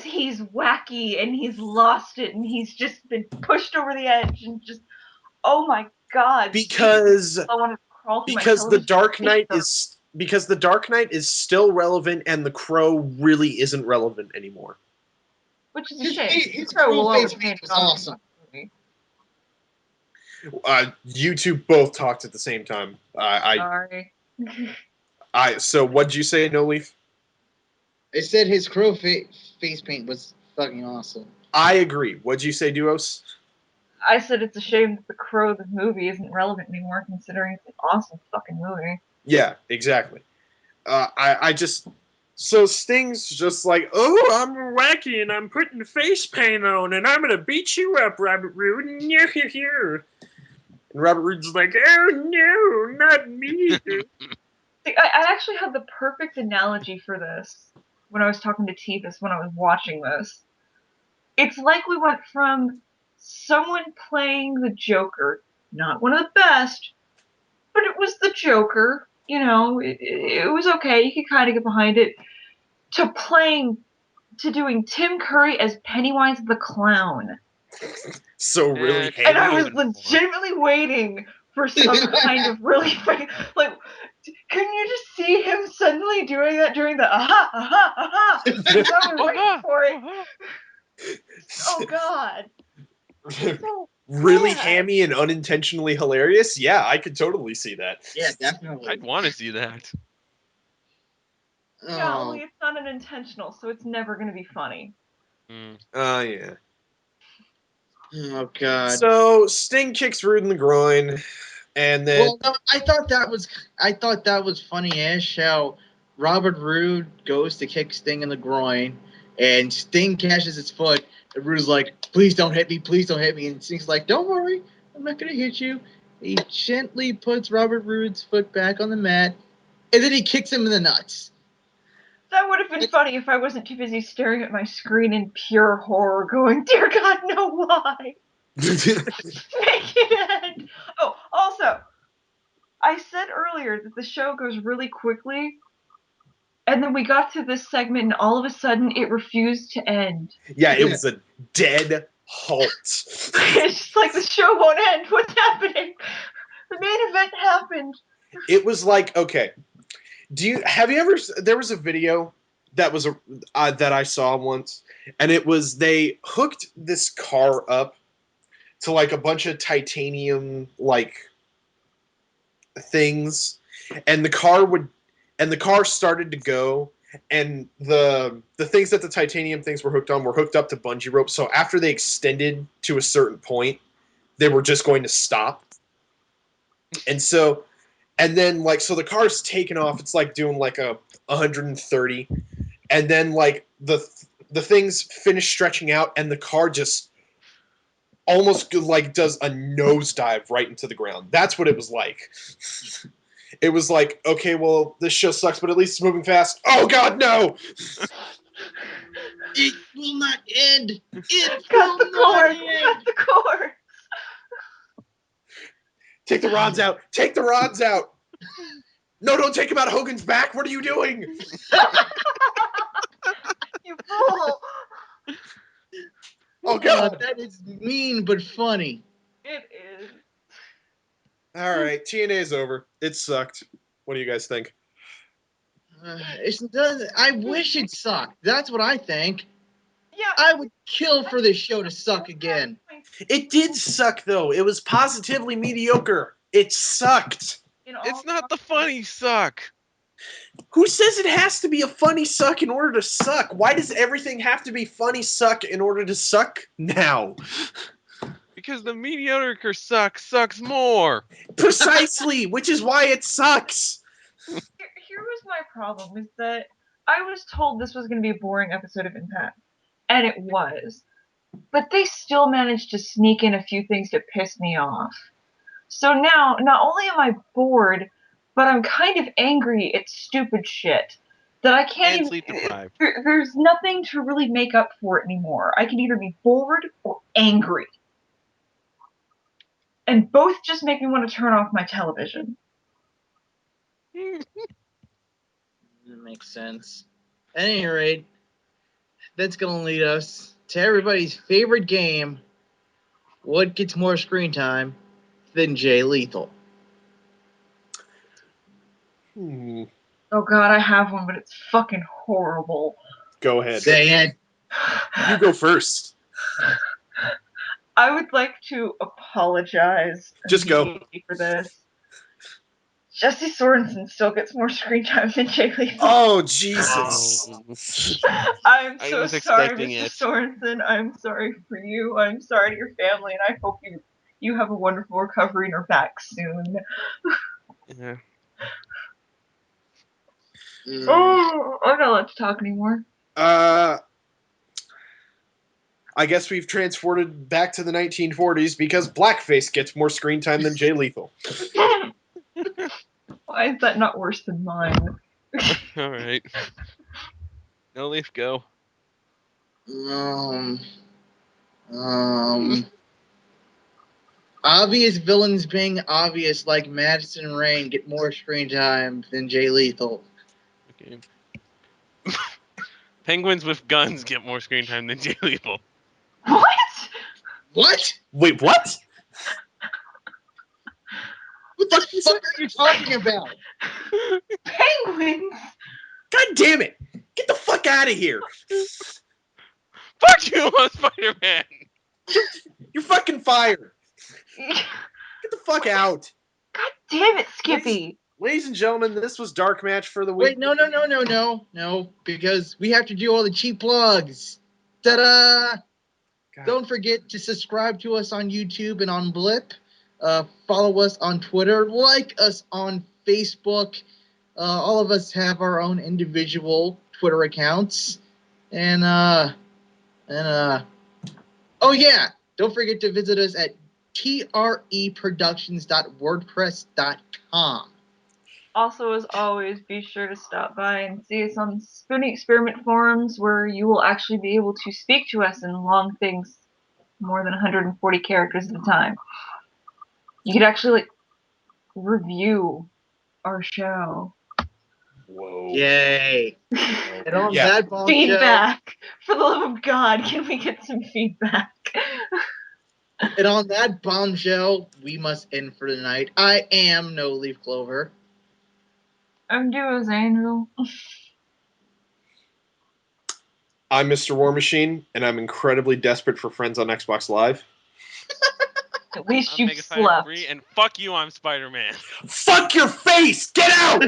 he's wacky and he's lost it and he's just been pushed over the edge and just, oh my god. Because I want to crawl through the Dark Knight is still relevant and the Crow really isn't relevant anymore. Which is a shame. His Crow face paint was awesome. You two both talked at the same time. Sorry. So what'd you say, NoLeaf? I said his Crow face paint was fucking awesome. I agree. What'd you say, Duos? I said it's a shame that the Crow, the movie, isn't relevant anymore, considering it's an awesome fucking movie. Yeah, exactly. So Sting's just like, oh, I'm wacky and I'm putting face paint on and I'm gonna beat you up, Robert Roode. And Robert Roode's like, oh no, not me. I actually had the perfect analogy for this when I was talking to Tevis when I was watching this. It's like we went from someone playing the Joker, not one of the best, but it was the Joker. It was okay. You could kind of get behind it. To doing Tim Curry as Pennywise the Clown. So really, and I was legitimately waiting for some kind of really like. Couldn't you just see him suddenly doing that during the aha aha aha? I was waiting for it. Oh god. So really hammy and unintentionally hilarious? Yeah, I could totally see that. Yeah, definitely. I'd want to see that. Yeah, only it's not unintentional, so it's never going to be funny. Yeah. Oh god. So Sting kicks Rude in the groin, and then. Well, no, I thought that was funny-ish how Robert Roode goes to kick Sting in the groin, and Sting catches his foot, and Rude's like, please don't hit me, please don't hit me, and Sting's like, don't worry, I'm not gonna hit you. He gently puts Robert Roode's foot back on the mat, and then he kicks him in the nuts. That would have been funny if I wasn't too busy staring at my screen in pure horror, going, dear God, no, why? Make it end. Oh, also, I said earlier that the show goes really quickly, and then we got to this segment, and all of a sudden, it refused to end. Yeah, it was a dead halt. It's just like, the show won't end. What's happening? The main event happened. It was like, okay. Have you ever? There was a video that was that I saw once, and it was they hooked this car up to like a bunch of titanium like things, and the car started to go, and the things that the titanium things were hooked up to bungee ropes. So after they extended to a certain point, they were just going to stop, and then like so the car's taken off. It's like doing like a 130, and then like the things finish stretching out, and the car just almost like does a nosedive right into the ground. That's what it was like. It was like, okay, well, this show sucks, but at least it's moving fast. Oh God, no! It will not end. It Cut the will not cord. end. Cut the cord. Take the rods out. Take the rods out. No, don't take him out of Hogan's back. What are you doing? You fool. Oh God. That is mean but funny. It is. All right, TNA is over. It sucked. What do you guys think? I wish it sucked. That's what I think. Yeah. I would kill for this show to suck again. It did suck, though. It was positively mediocre. It sucked. It's not the funny suck. Who says it has to be a funny suck in order to suck? Why does everything have to be funny suck in order to suck now? Because the mediocre sucks more. Precisely, which is why it sucks. Here was my problem, is that I was told this was going to be a boring episode of Impact, and it was. But they still managed to sneak in a few things that pissed me off. So now, not only am I bored, but I'm kind of angry at stupid shit. That I can't And even... sleep deprived. There's nothing to really make up for it anymore. I can either be bored or angry. And both just make me want to turn off my television. That makes sense. At any rate, that's going to lead us to everybody's favorite game. What gets more screen time than Jay Lethal? Oh God, I have one, but it's fucking horrible. Go ahead. Say it. You go first. I would like to apologize Just go. immediately for this. Jesse Sorensen still gets more screen time than Jay Lethal. Oh, Jesus. I'm I so was sorry, expecting Mr. it. Sorensen. I'm sorry for you. I'm sorry to your family, and I hope you have a wonderful recovery and are back soon. Yeah. Oh, I don't like to talk anymore. I guess we've transported back to the 1940s because blackface gets more screen time than Jay Lethal. Why is that not worse than mine? All right. NoLeaf, go. Obvious villains being obvious, like Madison Rain, get more screen time than Jay Lethal. Okay. Penguins with guns get more screen time than Jay Lethal. What? What? Wait, what? What the fuck are you talking about? Penguins? God damn it! Get the fuck out of here! Fuck you, Spider-Man! You're fucking fired! Get the fuck out! God damn it, Skippy! Ladies and gentlemen, this was DarkMatch for the week. Wait, no, because we have to do all the cheap plugs. Ta-da! God. Don't forget to subscribe to us on YouTube and on Blip. Follow us on Twitter. Like us on Facebook. All of us have our own individual Twitter accounts. And oh yeah, don't forget to visit us at treproductions.wordpress.com. Also, as always, be sure to stop by and see us on Spoonie Experiment forums, where you will actually be able to speak to us in long things, more than 140 characters at a time. You could actually review our show. Whoa. Yay! And on Yeah. that bombshell, Feedback! For the love of God, can we get some feedback? and on that bombshell, we must end for the night. I am No Leaf Clover. I'm Duo's Angel. I'm Mr. War Machine, and I'm incredibly desperate for friends on Xbox Live. At least I'm you've Megafighter slept. 3, and fuck you, I'm Spider-Man. Fuck your face! Get out!